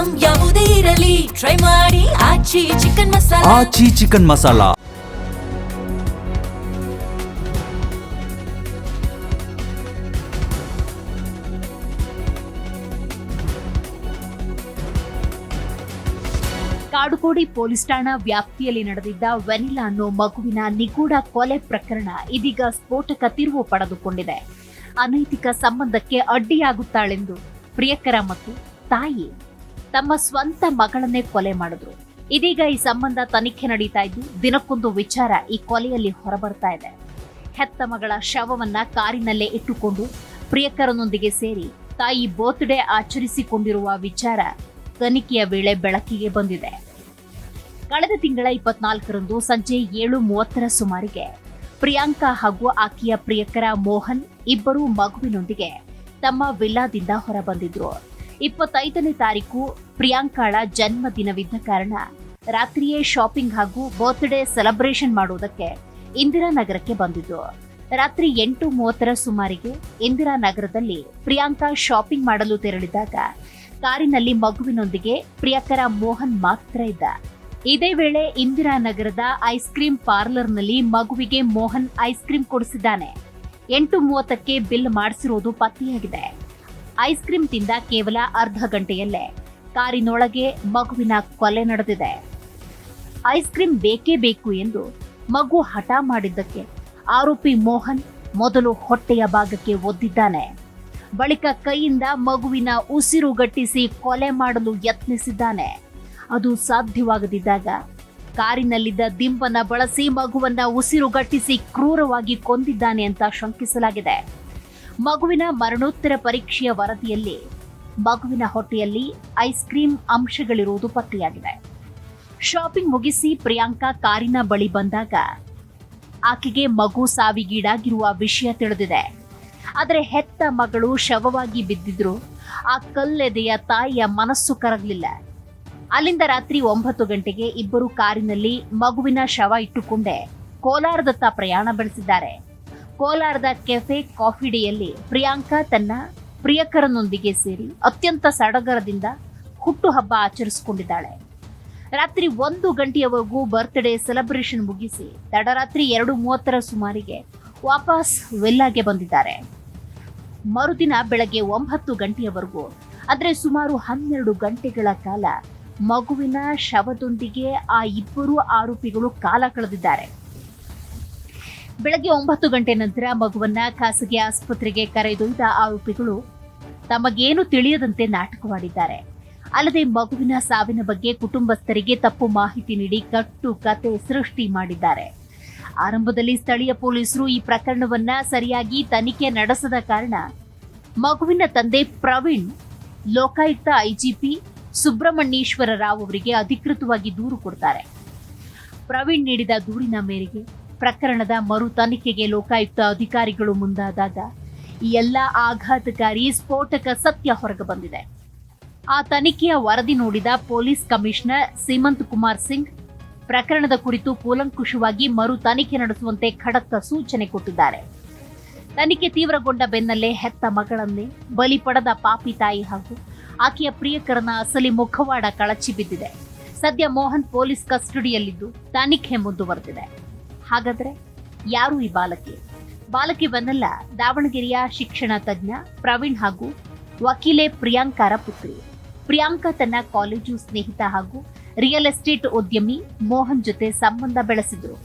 Item ಯಾವುದೇ ಇರಲಿ try ಮಾಡಿ ಆಚಿ ಚಿಕನ್ ಮಸಾಲಾ. ಆಚಿ ಚಿಕನ್ ಮಸಾಲಾ. ಕಾಡುಗೋಡಿ ಪೊಲೀಸ್ ಠಾಣಾ ವ್ಯಾಪ್ತಿಯಲ್ಲಿ ನಡೆದಿದ್ದ ವೆನಿಲಾ ಅನ್ನೋ ಮಗುವಿನ ನಿಗೂಢ ಕೊಲೆ ಪ್ರಕರಣ ಇದೀಗ ಸ್ಫೋಟಕ ತಿರುವು ಪಡೆದುಕೊಂಡಿದೆ. ಅನೈತಿಕ ಸಂಬಂಧಕ್ಕೆ ಅಡ್ಡಿಯಾಗುತ್ತಾಳೆಂದು ಪ್ರಿಯಕರ ಮತ್ತು ತಾಯಿ ತಮ್ಮ ಸ್ವಂತ ಮಗಳನ್ನೇ ಕೊಲೆ ಮಾಡಿದ್ರು. ಇದೀಗ ಈ ಸಂಬಂಧ ತನಿಖೆ ನಡೀತಾ ಇದ್ದು ದಿನಕ್ಕೊಂದು ವಿಚಾರ ಈ ಕೊಲೆಯಲ್ಲಿ ಹೊರಬರ್ತಾ ಇದೆ. ಹೆತ್ತ ಮಗಳ ಶವವನ್ನ ಕಾರಿನಲ್ಲೇ ಇಟ್ಟುಕೊಂಡು ಪ್ರಿಯಕರನೊಂದಿಗೆ ಸೇರಿ ತಾಯಿ ಬರ್ತ್ಡೇ ಆಚರಿಸಿಕೊಂಡಿರುವ ವಿಚಾರ ತನಿಖೆಯ ವೇಳೆ ಬೆಳಕಿಗೆ ಬಂದಿದೆ. ಕಳೆದ ತಿಂಗಳ 24ರಂದು ಸಂಜೆ 7:30 ಸುಮಾರಿಗೆ ಪ್ರಿಯಾಂಕಾ ಹಾಗೂ ಆಕೆಯ ಪ್ರಿಯಕರ ಮೋಹನ್ ಇಬ್ಬರು ಮಗುವಿನೊಂದಿಗೆ ತಮ್ಮ ವಿಲ್ಲಾದಿಂದ ಹೊರಬಂದಿದ್ರು. 25ನೇ ತಾರೀಕು ಪ್ರಿಯಾಂಕಾಳ ಜನ್ಮದಿನವಿದ್ದ ಕಾರಣ ರಾತ್ರಿಯೇ ಶಾಪಿಂಗ್ ಹಾಗೂ ಬರ್ತ್ಡೇ ಸೆಲೆಬ್ರೇಷನ್ ಮಾಡುವುದಕ್ಕೆ ಇಂದಿರಾನಗರಕ್ಕೆ ಬಂದಿದ್ರು. ರಾತ್ರಿ 8:30 ಸುಮಾರಿಗೆ ಇಂದಿರಾನಗರದಲ್ಲಿ ಪ್ರಿಯಾಂಕಾ ಶಾಪಿಂಗ್ ಮಾಡಲು ತೆರಳಿದಾಗ ಕಾರಿನಲ್ಲಿ ಮಗುವಿನೊಂದಿಗೆ ಪ್ರಿಯಕರ ಮೋಹನ್ ಮಾತ್ರ ಇದ್ದ. ಇದೇ ವೇಳೆ ಇಂದಿರಾನಗರದ ಐಸ್ ಕ್ರೀಂ ಪಾರ್ಲರ್ನಲ್ಲಿ ಮಗುವಿಗೆ ಮೋಹನ್ ಐಸ್ ಕ್ರೀಂ ಕೊಡಿಸಿದ್ದಾನೆ. 8:30ಕ್ಕೆ ಬಿಲ್ ಮಾಡಿಸಿರುವುದು ಪತ್ತೆಯಾಗಿದೆ. ಐಸ್ ಕ್ರೀಂ ತಿಂದ ಕೇವಲ ಅರ್ಧ ಗಂಟೆಯಲ್ಲೇ ಕಾರಿನೊಳಗೆ ಮಗುವಿನ ಕೊಲೆ ನಡೆದಿದೆ. ಐಸ್ ಕ್ರೀಂ ಬೇಕೇ ಬೇಕು ಎಂದು ಮಗು ಹಠ ಮಾಡಿದ್ದಕ್ಕೆ ಆರೋಪಿ ಮೋಹನ್ ಮೊದಲು ಹೊಟ್ಟೆಯ ಭಾಗಕ್ಕೆ ಒದ್ದಿದ್ದಾನೆ. ಬಳಿಕ ಕೈಯಿಂದ ಮಗುವಿನ ಉಸಿರುಗಟ್ಟಿಸಿ ಕೊಲೆ ಮಾಡಲು ಯತ್ನಿಸಿದ್ದಾನೆ. ಅದು ಸಾಧ್ಯವಾಗದಿದ್ದಾಗ ಕಾರಿನಲ್ಲಿದ್ದ ದಿಂಬನ್ನ ಬಳಸಿ ಮಗುವನ್ನ ಉಸಿರುಗಟ್ಟಿಸಿ ಕ್ರೂರವಾಗಿ ಕೊಂದಿದ್ದಾನೆ ಅಂತ ಶಂಕಿಸಲಾಗಿದೆ. ಮಗುವಿನ ಮರಣೋತ್ತರ ಪರೀಕ್ಷೆಯ ವರದಿಯಲ್ಲಿ ಮಗುವಿನ ಹೊಟ್ಟೆಯಲ್ಲಿ ಐಸ್ ಕ್ರೀಂ ಅಂಶಗಳಿರುವುದು ಪತ್ತೆಯಾಗಿದೆ. ಶಾಪಿಂಗ್ ಮುಗಿಸಿ ಪ್ರಿಯಾಂಕಾ ಕಾರಿನ ಬಳಿ ಬಂದಾಗ ಆಕೆಗೆ ಮಗು ಸಾವಿಗೀಡಾಗಿರುವ ವಿಷಯ ತಿಳಿದಿದೆ. ಆದರೆ ಹೆತ್ತ ಮಗಳು ಶವವಾಗಿ ಬಿದ್ದಿದ್ರು ಆ ಕಲ್ಲೆದೆಯ ತಾಯಿಯ ಮನಸ್ಸು ಕರಗಲಿಲ್ಲ. ಅಲ್ಲಿಂದ ರಾತ್ರಿ 9 ಗಂಟೆಗೆ ಇಬ್ಬರು ಕಾರಿನಲ್ಲಿ ಮಗುವಿನ ಶವ ಇಟ್ಟುಕೊಂಡೇ ಕೋಲಾರದತ್ತ ಪ್ರಯಾಣ ಬೆಳೆಸಿದ್ದಾರೆ. ಕೋಲಾರದ ಕೆಫೆ ಕಾಫಿ ಡೇಯಲ್ಲಿ ಪ್ರಿಯಾಂಕಾ ತನ್ನ ಪ್ರಿಯಕರನೊಂದಿಗೆ ಸೇರಿ ಅತ್ಯಂತ ಸಡಗರದಿಂದ ಹುಟ್ಟುಹಬ್ಬ ಆಚರಿಸಿಕೊಂಡಿದ್ದಾಳೆ. ರಾತ್ರಿ 1 ಗಂಟೆಯವರೆಗೂ ಬರ್ತ್ಡೇ ಸೆಲೆಬ್ರೇಷನ್ ಮುಗಿಸಿ ತಡರಾತ್ರಿ 2:30 ಸುಮಾರಿಗೆ ವಾಪಸ್ ವಿಲ್ಲಾಗೆ ಬಂದಿದ್ದಾರೆ. ಮರುದಿನ ಬೆಳಗ್ಗೆ 9 ಗಂಟೆಯವರೆಗೂ ಅಂದರೆ ಸುಮಾರು 12 ಗಂಟೆಗಳ ಕಾಲ ಮಗುವಿನ ಶವದೊಂದಿಗೆ ಆ ಇಬ್ಬರು ಆರೋಪಿಗಳು ಕಾಲ ಕಳೆದಿದ್ದಾರೆ. ಬೆಳಗ್ಗೆ 9 ಗಂಟೆ ನಂತರ ಮಗುವನ್ನ ಖಾಸಗಿ ಆಸ್ಪತ್ರೆಗೆ ಕರೆದೊಯ್ದ ಆರೋಪಿಗಳು ತಮಗೇನು ತಿಳಿಯದಂತೆ ನಾಟಕವಾಡಿದ್ದಾರೆ. ಅಲ್ಲದೆ ಮಗುವಿನ ಸಾವಿನ ಬಗ್ಗೆ ಕುಟುಂಬಸ್ಥರಿಗೆ ತಪ್ಪು ಮಾಹಿತಿ ನೀಡಿ ಕಟ್ಟು ಕತೆ ಸೃಷ್ಟಿ ಮಾಡಿದ್ದಾರೆ. ಆರಂಭದಲ್ಲಿ ಸ್ಥಳೀಯ ಪೊಲೀಸರು ಈ ಪ್ರಕರಣವನ್ನ ಸರಿಯಾಗಿ ತನಿಖೆ ನಡೆಸದ ಕಾರಣ ಮಗುವಿನ ತಂದೆ ಪ್ರವೀಣ್ ಲೋಕಾಯುಕ್ತ ಐಜಿಪಿ ಸುಬ್ರಹ್ಮಣ್ಯೇಶ್ವರ ರಾವ್ ಅವರಿಗೆ ಅಧಿಕೃತವಾಗಿ ದೂರು ಕೊಡ್ತಾರೆ. ಪ್ರವೀಣ್ ನೀಡಿದ ದೂರಿನ ಮೇರೆಗೆ ಪ್ರಕರಣದ ಮರು ತನಿಖೆಗೆ ಲೋಕಾಯುಕ್ತ ಅಧಿಕಾರಿಗಳು ಮುಂದಾದಾಗ ಈ ಎಲ್ಲ ಆಘಾತಕಾರಿ ಸ್ಫೋಟಕ ಸತ್ಯ ಹೊರಗೆ ಬಂದಿದೆ. ಆ ತನಿಖೆಯ ವರದಿ ನೋಡಿದ ಪೊಲೀಸ್ ಕಮಿಷನರ್ ಸೀಮಂತ್ ಕುಮಾರ್ ಸಿಂಗ್ ಪ್ರಕರಣದ ಕುರಿತು ಕೂಲಂಕುಷವಾಗಿ ಮರು ತನಿಖೆ ನಡೆಸುವಂತೆ ಖಡಕ್ ಸೂಚನೆ ಕೊಟ್ಟಿದ್ದಾರೆ. ತನಿಖೆ ತೀವ್ರಗೊಂಡ ಬೆನ್ನಲ್ಲೇ ಹೆತ್ತ ಮಗಳನ್ನೇ ಬಲಿ ಪಡೆದ ಪಾಪಿ ತಾಯಿ ಹಾಗೂ ಆಕೆಯ ಪ್ರಿಯಕರನ ಅಸಲಿ ಮುಖವಾಡ ಕಳಚಿ ಬಿದ್ದಿದೆ. ಸದ್ಯ ಮೋಹನ್ ಪೊಲೀಸ್ ಕಸ್ಟಡಿಯಲ್ಲಿದ್ದು ತನಿಖೆ ಮುಂದುವರೆದಿದೆ. ಹಾಗಾದ್ರೆ ಯಾರು ಈ ಬಾಲಕಿ ವನ್ನಲ್ಲ ದಾವಣಗೆರೆಯ ಶಿಕ್ಷಣ ತಜ್ಞ ಪ್ರವೀಣ್ ಹಾಗೂ ವಕೀಲೆ ಪ್ರಿಯಾಂಕಾರ ಪುತ್ರಿ. ಪ್ರಿಯಾಂಕಾ ತನ್ನ ಕಾಲೇಜು ಸ್ನೇಹಿತ ಹಾಗೂ ರಿಯಲ್ ಎಸ್ಟೇಟ್ ಉದ್ಯಮಿ ಮೋಹನ್ ಜೊತೆ ಸಂಬಂಧ ಬೆಳೆಸಿದ್ರು.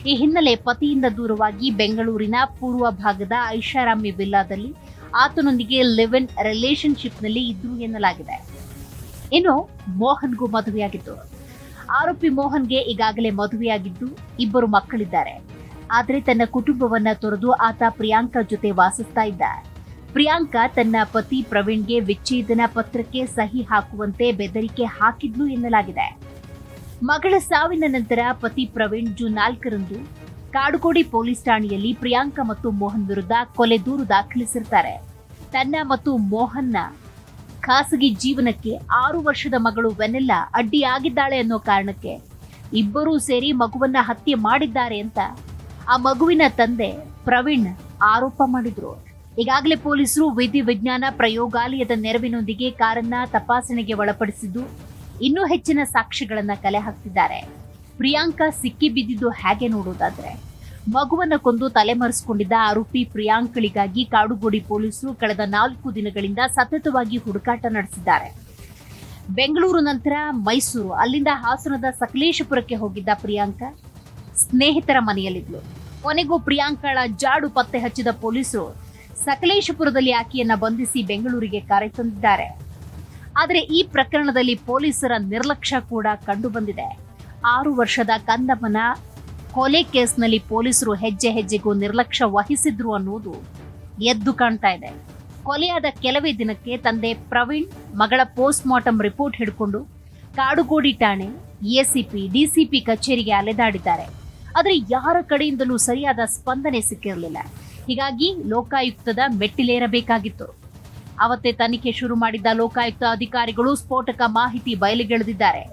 ಈ ಹಿನ್ನೆಲೆ ಪತಿಯಿಂದ ದೂರವಾಗಿ ಬೆಂಗಳೂರಿನ ಪೂರ್ವ ಭಾಗದ ಐಷಾರಾಮಿ ವಿಲ್ಲಾದಲ್ಲಿ ಆತನೊಂದಿಗೆ ಲಿವ್ ಇನ್ ರಿಲೇಶನ್ಶಿಪ್ನಲ್ಲಿ ಇದ್ರು ಎನ್ನಲಾಗಿದೆ. ಇನ್ನು ಮೋಹನ್ಗೂ ಮದುವೆಯಾಗಿತ್ತು. ಆರೋಪಿ ಮೋಹನ್ಗೆ ಈಗಾಗಲೇ ಮದುವೆಯಾಗಿದ್ದು ಇಬ್ಬರು ಮಕ್ಕಳಿದ್ದಾರೆ. ಆದರೆ ತನ್ನ ಕುಟುಂಬವನ್ನ ತೊರೆದು ಆತ ಪ್ರಿಯಾಂಕಾ ಜೊತೆ ವಾಸಿಸ್ತಾ ಇದ್ದ. ಪ್ರಿಯಾಂಕಾ ತನ್ನ ಪತಿ ಪ್ರವೀಣ್ಗೆ ವಿಚ್ಛೇದನ ಪತ್ರಕ್ಕೆ ಸಹಿ ಹಾಕುವಂತೆ ಬೆದರಿಕೆ ಹಾಕಿದ್ಲು ಎನ್ನಲಾಗಿದೆ. ಮಗಳ ಸಾವಿನ ನಂತರ ಪತಿ ಪ್ರವೀಣ್ ಜೂನ್ 4ರಂದು ಕಾಡುಗೋಡಿ ಪೊಲೀಸ್ ಠಾಣೆಯಲ್ಲಿ ಪ್ರಿಯಾಂಕಾ ಮತ್ತು ಮೋಹನ್ ವಿರುದ್ಧ ಕೊಲೆ ದೂರು ದಾಖಲಿಸಿರ್ತಾರೆ. ತನ್ನ ಮತ್ತು ಮೋಹನ್ನ ಖಾಸಗಿ ಜೀವನಕ್ಕೆ 6 ವರ್ಷದ ಮಗಳು ವೆನೆಲ್ಲಾ ಅಡ್ಡಿಯಾಗಿದ್ದಾಳೆ ಅನ್ನೋ ಕಾರಣಕ್ಕೆ ಇಬ್ಬರೂ ಸೇರಿ ಮಗುವನ್ನ ಹತ್ಯೆ ಮಾಡಿದ್ದಾರೆ ಅಂತ ಆ ಮಗುವಿನ ತಂದೆ ಪ್ರವೀಣ್ ಆರೋಪ ಮಾಡಿದ್ರು. ಈಗಾಗಲೇ ಪೊಲೀಸರು ವಿಧಿವಿಜ್ಞಾನ ಪ್ರಯೋಗಾಲಯದ ನೆರವಿನೊಂದಿಗೆ ಕಾರನ್ನ ತಪಾಸಣೆಗೆ ಒಳಪಡಿಸಿದ್ದು ಇನ್ನೂ ಹೆಚ್ಚಿನ ಸಾಕ್ಷ್ಯಗಳನ್ನ ಕಲೆ ಹಾಕ್ತಿದ್ದಾರೆ. ಪ್ರಿಯಾಂಕಾ ಸಿಕ್ಕಿ ಬಿದ್ದಿದ್ದು ಹೇಗೆ ನೋಡೋದಾದ್ರೆ, ಮಗುವನ್ನ ಕೊಂದು ತಲೆಮರೆಸಿಕೊಂಡಿದ್ದ ಆರೋಪಿ ಪ್ರಿಯಾಂಕಳಿಗಾಗಿ ಕಾಡುಗೋಡಿ ಪೊಲೀಸರು ಕಳೆದ 4 ದಿನಗಳಿಂದ ಸತತವಾಗಿ ಹುಡುಕಾಟ ನಡೆಸಿದ್ದಾರೆ. ಬೆಂಗಳೂರು ನಂತರ ಮೈಸೂರು, ಅಲ್ಲಿಂದ ಹಾಸನದ ಸಕಲೇಶಪುರಕ್ಕೆ ಹೋಗಿದ್ದ ಪ್ರಿಯಾಂಕಾ ಸ್ನೇಹಿತರ ಮನೆಯಲ್ಲಿದ್ಲು. ಕೊನೆಗೂ ಪ್ರಿಯಾಂಕಳ ಜಾಡು ಪತ್ತೆ ಹಚ್ಚಿದ ಪೊಲೀಸರು ಸಕಲೇಶಪುರದಲ್ಲಿ ಆಕೆಯನ್ನ ಬಂಧಿಸಿ ಬೆಂಗಳೂರಿಗೆ ಕರೆತಂದಿದ್ದಾರೆ. ಆದರೆ ಈ ಪ್ರಕರಣದಲ್ಲಿ ಪೊಲೀಸರ ನಿರ್ಲಕ್ಷ್ಯ ಕೂಡ ಕಂಡು ಬಂದಿದೆ. 6 ವರ್ಷದ ಕಂದಮ್ಮನ ಕೊಲೆ ಕೇಸ್ನಲ್ಲಿ ಪೊಲೀಸರು ಹೆಜ್ಜೆ ಹೆಜ್ಜೆಗೂ ನಿರ್ಲಕ್ಷ್ಯ ವಹಿಸಿದ್ರು ಅನ್ನೋದು ಎದ್ದು ಕಾಣ್ತಾ ಇದೆ. ಕೊಲೆಯಾದ ಕೆಲವೇ ದಿನಕ್ಕೆ ತಂದೆ ಪ್ರವೀಣ್ ಮಗಳ ಪೋಸ್ಟ್ ಮಾರ್ಟಮ್ ರಿಪೋರ್ಟ್ ಹಿಡ್ಕೊಂಡು ಕಾಡುಗೋಡಿ ಠಾಣೆ, ಎಸಿಪಿ, ಡಿಸಿಪಿ ಕಚೇರಿಗೆ ಅಲೆದಾಡಿದ್ದಾರೆ. ಆದರೆ ಯಾರ ಕಡೆಯಿಂದಲೂ ಸರಿಯಾದ ಸ್ಪಂದನೆ ಸಿಕ್ಕಿರಲಿಲ್ಲ. ಹೀಗಾಗಿ ಲೋಕಾಯುಕ್ತದ ಮೆಟ್ಟಿಲೇರಬೇಕಾಗಿತ್ತು. ಅವತ್ತೇ ತನಿಖೆ ಶುರು ಮಾಡಿದ್ದ ಲೋಕಾಯುಕ್ತ ಅಧಿಕಾರಿಗಳು ಸ್ಫೋಟಕ ಮಾಹಿತಿ ಬಯಲಿಗೆಳೆದಿದ್ದಾರೆ.